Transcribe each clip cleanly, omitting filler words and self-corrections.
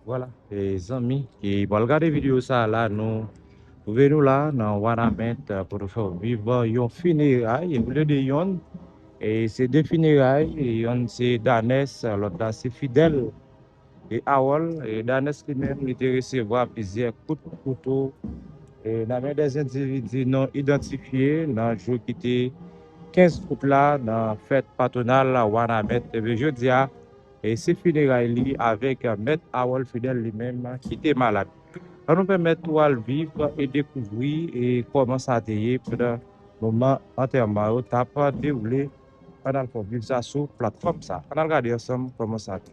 Voilà, les amis qui vont regarder vidéo ça là, nous pouvez-nous là, dans Wanamet, pour nous faire vivre un funérailles, au lieu de yon, et c'est des funérailles, et yon c'est Danès, l'autre là c'est Fidèle, et Awol, et Danès lui-même, il était recevoir plusieurs coups de couteau, et dans des individus non identifiés, dans le jour qui était 15 août là, dans la fête patronale à Wanamet, et bien, je dis, et c'est funérailles avec Maître Awol Fidèle lui-même qui était malade. Ça nous permet de vivre et découvrir et comment ça a été pendant le moment enterrement au tape déroulé pendant le vivre ça sur plateforme ça. On a regardé ensemble comment ça a été.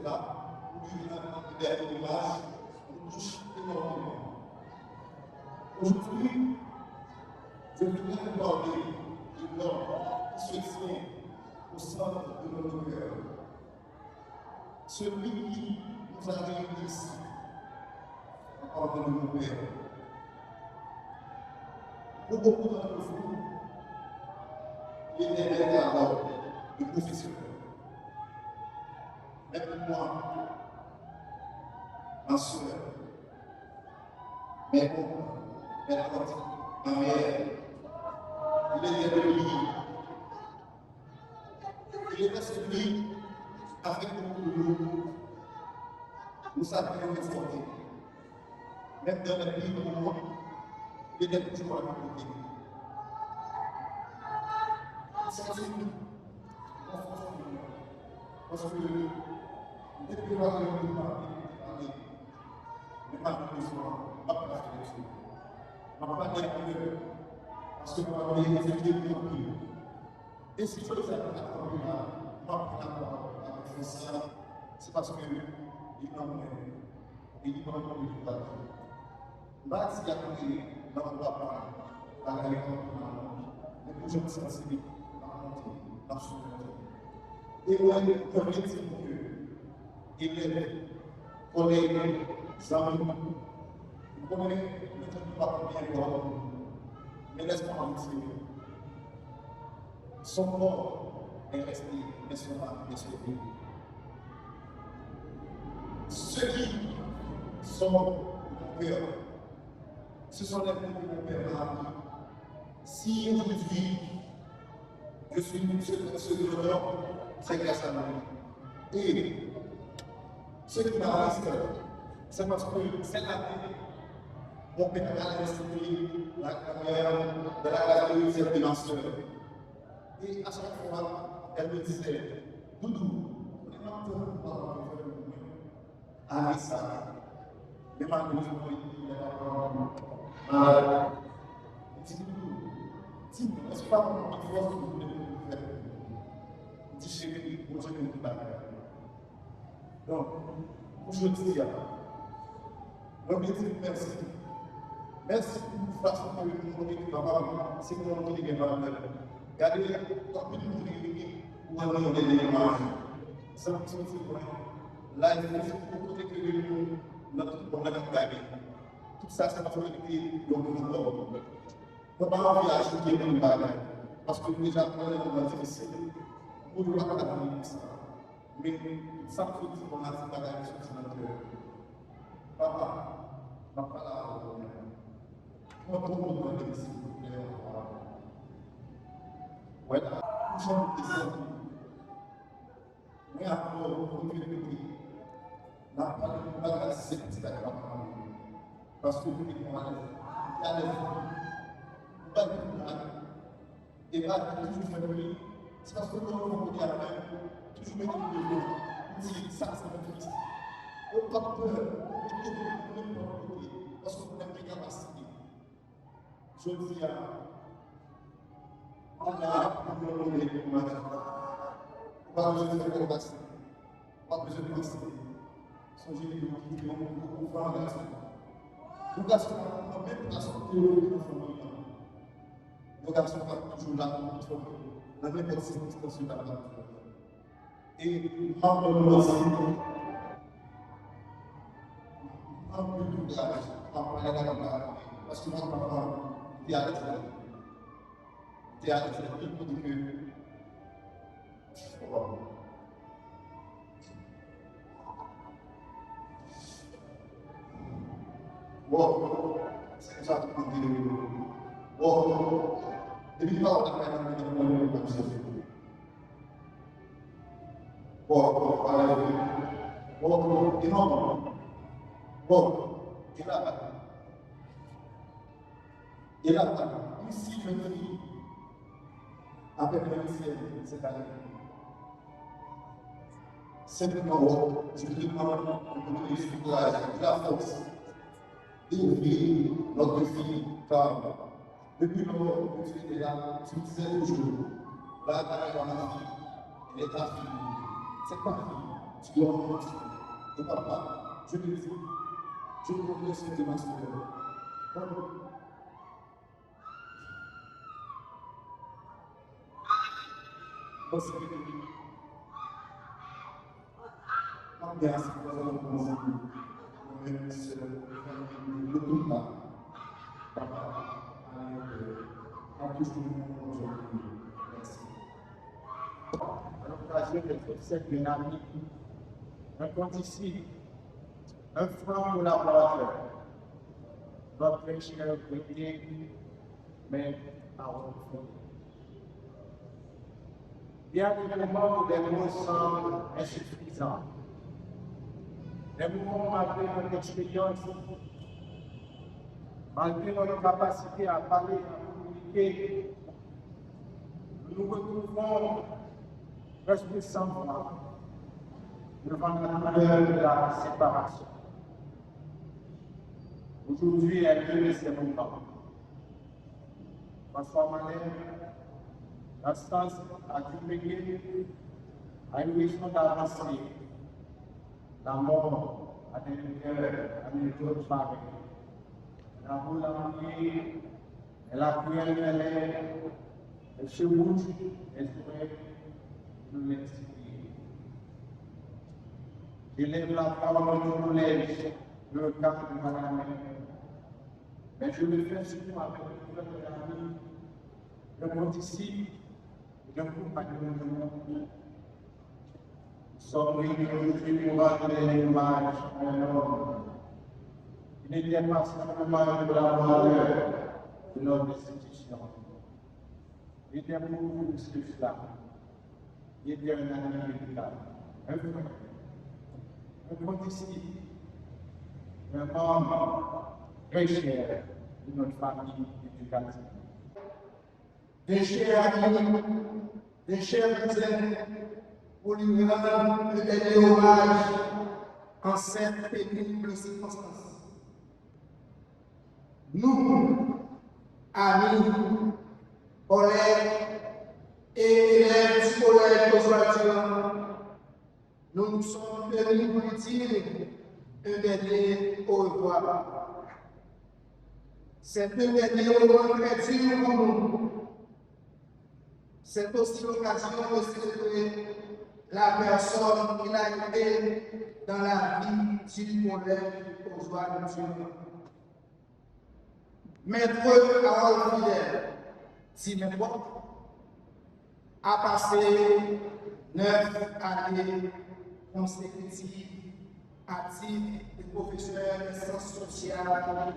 là, pour lui le dernier image, nous touche énormément. Aujourd'hui, je voudrais parler de l'homme qui se tient au centre de notre cœur. Celui qui nous a réunis ici, en pardon de nos pères. Pour beaucoup d'entre vous, il était alors le professionnel. Mais pour moi, ma soeur, mes oncles, mes tantes, ma mère, il était le livre. Il était celui avec nous, nous savions nous former. Même dans la vie de moi, il était toujours à nos côtés. C'est une parce que depuis la réunion de Paris, mais malheureusement, je n'ai pas fait les choses. Je n'ai pas fait parce que ma vie est effectivement pire. Et si je vous ai appris à ça, c'est parce que il m'a montré, il m'a montré le travail. Basi ya kweli na kupapa angaliko na kuja kusafiri na kusafiri. Et moi, je veux dire que il est collègue, Samuel, vous connaissez le pas bien voir, mais laisse-moi vous dire, son corps est resté, mais son âme est sauvée. Ceux qui sont mon cœur, ce sont les mots de mon Père. Si aujourd'hui, je suis ce donneur, c'est grâce à lui. Et ce qui m'arrête, c'est parce que cette année, mon Père a institué la carrière de la galerie de ma soeur. Et à chaque fois, elle me disait, Doudou, on est pas pour ah, ça. Mais malheureusement, il y a dis-moi, est-ce pas une force que vous voulez faire? Dis chérie, moi je ne peux pas faire. Donc, aujourd'hui, moi je dis merci. Merci pour la façon que vous montrez que maman, c'est pour nous qui avons fait. Regardez, comme nous nous pour nous donner des images. Ça me semble que là, il faut que nous notre problème gagné. Tout ça, c'est parce que nous avons comment village qui est une bagarre. Parce que déjà, on est dans difficile. Pour nous, on va pas ça. Mais ça me fait qu'on a cette bagarre sur notre cœur. Papa, papa là, on va tout le s'il vous plaît. Voilà, nous sommes descendus. Mais après, on fait le prix. N'a pas de bagarre, c'est parce que nous, il y a les et là, toujours fait lui, c'est parce que nous avons dit à la même, toujours mettre le dos, dire ça, c'est notre fils. On n'a pas peur, parce qu'on a des capacités. Je dis à on a un les pas besoin de faire capacité, pas besoin de penser. Son génie qui vont faire un garçon. Nous garçons, on n'a même pas sorti de famille. Nos garçons sont toujours là pour nous trouver. Dans n'importe circonstance de la vie. Et membre de nos amis, membre de tout garage, membre de la campagne, parce que notre papa, il a été là. Il a été là, il peut dire que. Bon, c'est ça que je dis. Bon, depuis pas on a quand même comme ça. Bon, voilà. Bon, énorme. Bon, et là, ici, je me dis, avec le lycée, cette année, simplement, je demande de la force d'ouvrir notre fille, car depuis lors, je suis là, je me disais toujours, là, ma fille, elle est ta fille, c'est ta fille, Tu dois continuer. Et papa, je te dis, je te laisse tes masques. Parce que merci pour avoir commencé le tout là. Papa, en plus de nous aujourd'hui. Merci. À l'occasion de cette dynamique, un compte ici, un franc collaborateur, notre cher Brigitte, mais à votre. Il y a des moments où les mots semblent insuffisants. Des moments malgré notre expérience, malgré notre capacité à parler, à communiquer, nous nous retrouvons presque sans voix devant la douleur de la séparation. Aujourd'hui est l'un de ces moments. François Malher, l'instance a dû payer à une mission d'avancer. La mort a des lumières, a des autres pareils. La boule a prié, elle a prié, elle se bouge, elle souhaite nous l'expliquer. J'élève la parole de collège, le cap de Madame, mais je le fais surtout avec le cœur de l'ami, le monde ici, le compagnon de mon monde. Sommes réunis aujourd'hui pour rendre hommage à un homme. Il n'était pas simplement un collaborateur de notre institution. Il était beaucoup plus que cela. Il était un ami médical, un frère, un condisciple, un membre très cher de notre famille éducative. Des chers amis, des chers cousins, pour lui rendre le dernier hommage en cette pénible circonstance. Nous, amis, collègues et élèves du collège Oswald, nous nous sommes venus pour lui dire un dernier au revoir. C'est un dernier au revoir très dur pour nous. C'est aussi l'occasion de célébrer la personne qu'il a été dans la vie du collège Oswald. Maître Harold Fidèle, Timèbre, a passé 9 années consécutives à titre de professeur de sciences sociales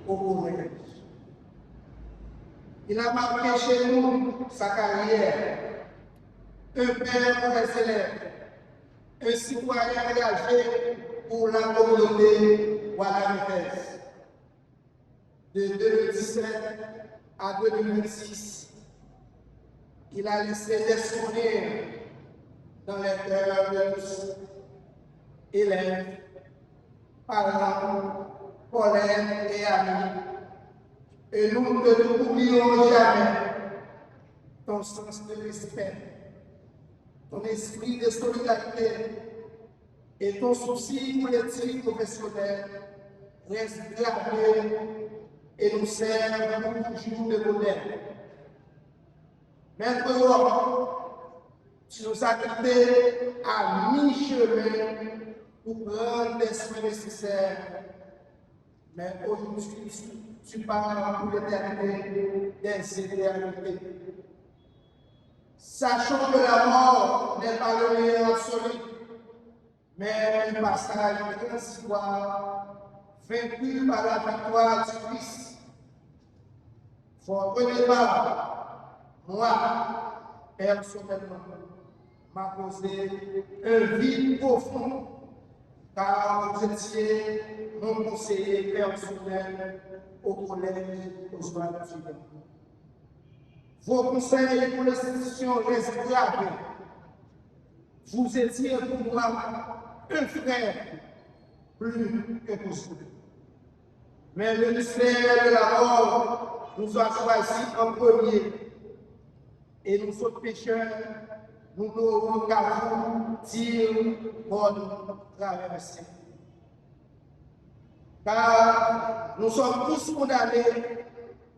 au collège. Il a marqué chez nous sa carrière, un père pour les élèves, un citoyen engagé pour la communauté guadeloupéenne. De 2017 à 2026, il a laissé des souvenirs dans les cœurs de tous, élèves, parents, collègues et amis. Et nous ne n'oublions jamais ton sens de respect, ton esprit de solidarité et ton souci pour l'éthique professionnelle restent gravés et nous servent toujours de modèle. Maintenant, tu nous as quittés à mi-chemin pour prendre les soins nécessaires. Mais aujourd'hui, tu parles pour l'éternité des éternités. Sachant que la mort n'est pas le meilleur absolu, mais un passage transitoire vaincu par la victoire du Christ. Votre départ, moi, personnellement, m'a causé un vide profond, car vous étiez mon conseiller personnel au collège Oswald. Vos conseils pour l'institution restent gravés. Vous étiez pour moi un frère plus que possible. Mais le mystère de la mort nous a choisis en premier. Et nous autres pécheurs, nous n'aurons qu'à vous dire bonne traversée. Car nous sommes tous condamnés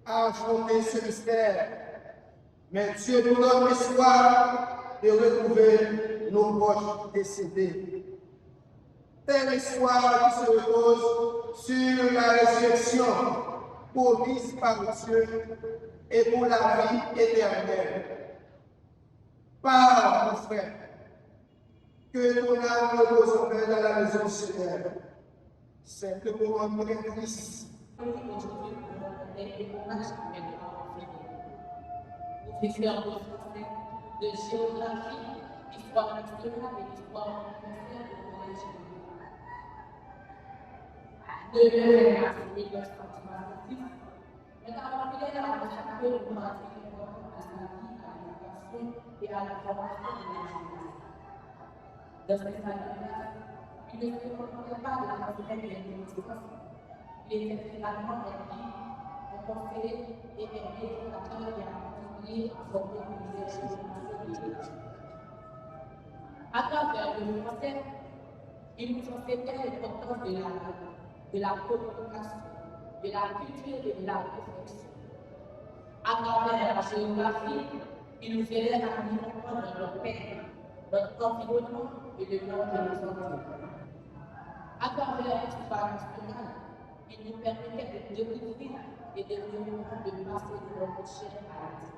à affronter ce mystère. Mais Dieu nous donne l'espoir de retrouver nos proches décédés. Tel espoir qui se repose sur la résurrection promise par Dieu et pour la vie éternelle. Par mon frère, que ton âme repose en paix dans la maison du Seigneur. C'est le moment très triste. Nous faisons de géographie, histoire nationale et histoire universelle de collège. De 1966, nous avons fidèle à chaque peu de pratique à la vie, à l'éducation et à la formation de l'étudiants. Dans cette année-là, il ne se contentait pas de transmettre les connaissances. Il était finalement acquis, un conseiller et un éducateur qui a contribué à former les étudiants. À travers le français, il nous enseignait l'importance de la langue, de la communication, de la culture et de la réflexion. À travers la géographie, il nous aidait à mieux comprendre notre pays, notre environnement et le monde de nos enfants. À travers l'histoire nationale, il nous permettait de découvrir et de passer de notre chair à la terre.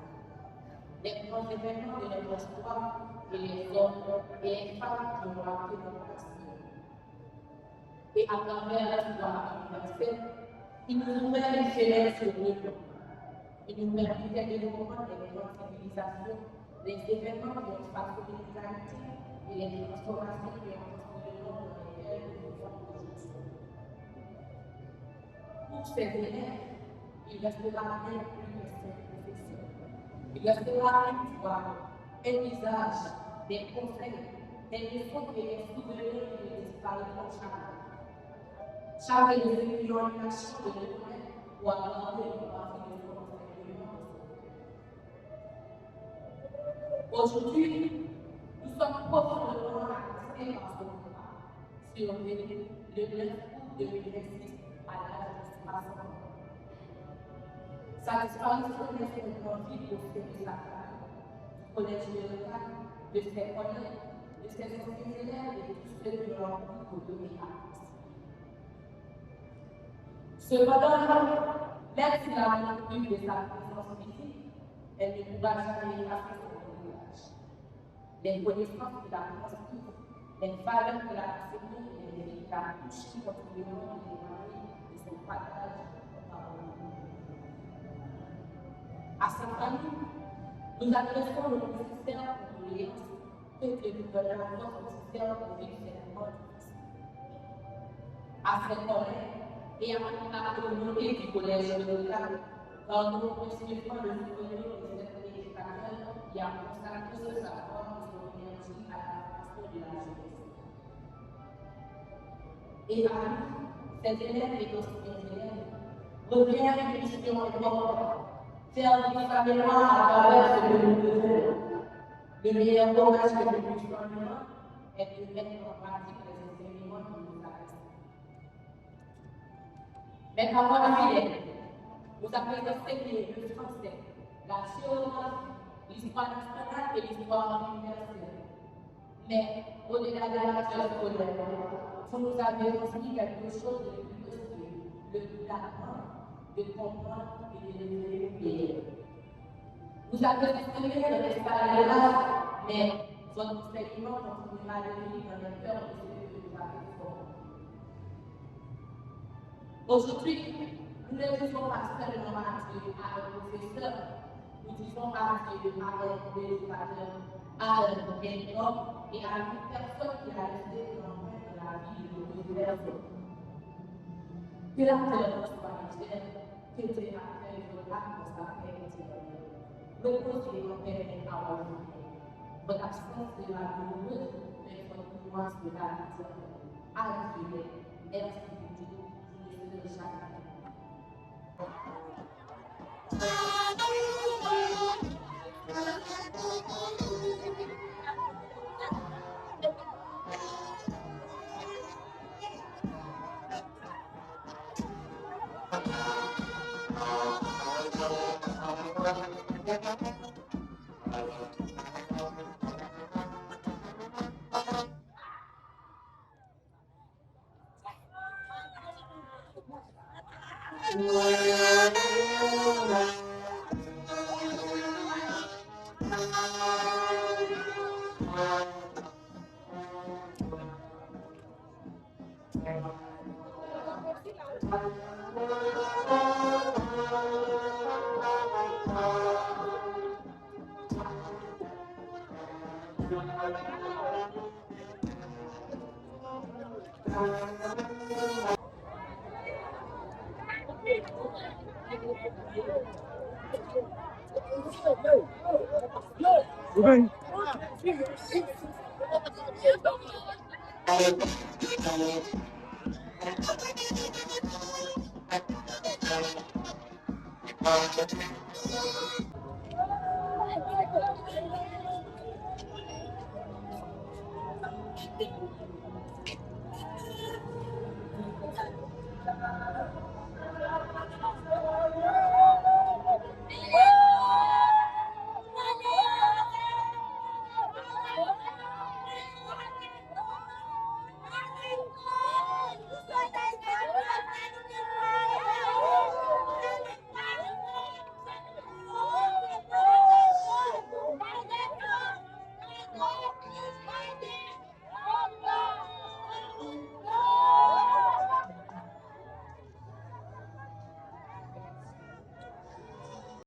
Les grands événements de notre histoire et les hommes et les femmes qui ont marqué notre nation. Et à travers l'histoire universelle, il nous ouvrait les fenêtres sur le monde. Il nous permettait de comprendre les grandes civilisations, les événements qui ont façonné l'humanité et les transformations qui ont construit le monde dans lesquelles nous vivons aujourd'hui. Pour ces élèves, il restera bien plus que ses professeurs. Il restera une fois un visage, des conseils, des leçons et des souvenirs qui ne disparaîtront jamais. Jamais nous n'ayons une action de reconnaître ou aborder une partie de nos enseignements. Aujourd'hui, nous sommes profondément attachés par ce combat, survenu le 9 août 2026 à l'âge de 60 ans. Sa disparition laisse un grand vide au sein de sa famille, du collège général, de ses collègues, de ses anciens élèves et de tous ceux qui ont envie de donner à Christ. Cependant, même s'il a maintenu de sa présence physique, elle ne pourra jamais effacer son héritage. Les connaissances qu'il a transmises, les valeurs qu'il a enseignées et les vies qu'il a touchées continueront de témoigner de son partage par nous. À sa famille, nous adressons le nécessaire condoléances que Dieu nous donnera notre nécessaire pour vivre cette mort. À ses collègues et à la communauté du collège local, dans nos principaux le souvenir de cet éducateur qui a consacré ce savoir et son énergie à la formation de la jeunesse. Et à nous, ces élèves et anciens élèves, revient une mission importante. Faire vivre la mémoire à travers ce que nous faisons. Le meilleur dommage que nous puissions faire est de mettre en pratique les enseignements qui nous appellent. Mais avant la fidèle, nous avons enseigné le français, la géographie, l'histoire nationale et l'histoire universelle. Mais au-delà de la classe scolaire, vous nous avez transmis quelque chose de plus précieux, de plus d'apprendre, de comprendre et de devenir. Vous avez exprimé votre espace, mais votre enseignement continuera de vivre dans le cœur de ceux que vous avez formés. Aujourd'hui, nous ne disons pas seulement adieu à un professeur, nous disons adieu à un éducateur, à un homme et à une personne qui a resté l'empreinte de la vie de nos élèves. Que la terre soit légère, que Dieu accueille votre âme dans sa paix éternelle. Reposez en paix et en vie. Votre absence de la douloureuse, mais votre nuance de la vie éternelle. Adieu, merci de Dieu, je ne serai jamais. Okay.